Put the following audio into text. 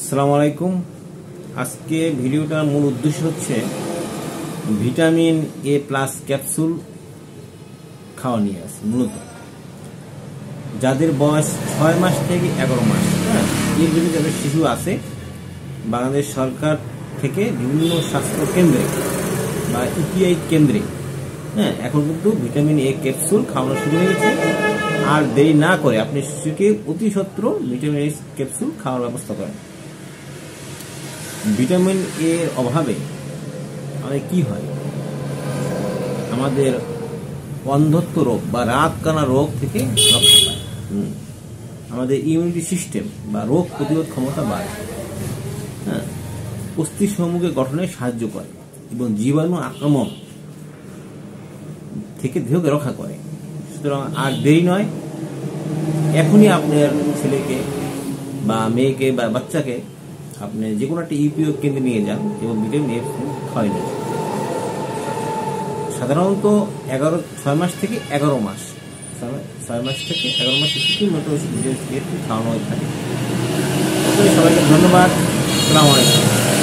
আসসালামু আলাইকুম। আজকে ভিডিওটার মূল উদ্দেশ্য হচ্ছে ভিটামিন এ প্লাস ক্যাপসুল খাওয়া নিয়ে আছে। মূলত যাদের বয়স 6 মাস থেকে 11 মাস, এর জন্য যাদের শিশু আছে, বাংলাদেশ সরকার থেকে বিভিন্ন স্বাস্থ্য কেন্দ্রে বা ইপিআই কেন্দ্রে এখন কিন্তু ভিটামিন এ ক্যাপসুল খাওয়ানো শুরু হয়ে গেছে। আর দেরি না করে আপনি শিশুকে অতি সত্বর ভিটামিন এ ক্যাপসুল খাওয়ার ব্যবস্থা করেন। ভিটামিন এর অভাবে আমাদের কি হয়? আমাদের অন্ধত্ব রোগ বা রাত কানা রোগ থেকে রক্ষা পায়। আমাদের ইমিউনিটি সিস্টেম বা রোগ প্রতিরোধ ক্ষমতা বাড়ে, অস্থি সমূহের গঠনে সাহায্য করে এবং জীবাণু আক্রমণ থেকে দেহকে রক্ষা করে। সুতরাং আর দেরি নয়, এখনই আপনার ছেলেকে বা মেয়েকে বা বাচ্চাকে আপনি যে কোনো একটা ইপিও কেন্দ্রে নিয়ে যান এবং ভিটামিন এ খাওয়াই নেন। সাধারণত 6 মাস থেকে 11 মাস, 6 মাস থেকে 11 মাস শিশুকে মোটামুটি ভিটামিন এ খাওয়ানো হয়ে থাকে। সবাইকে ধন্যবাদ। আসসালামু আলাইকুম।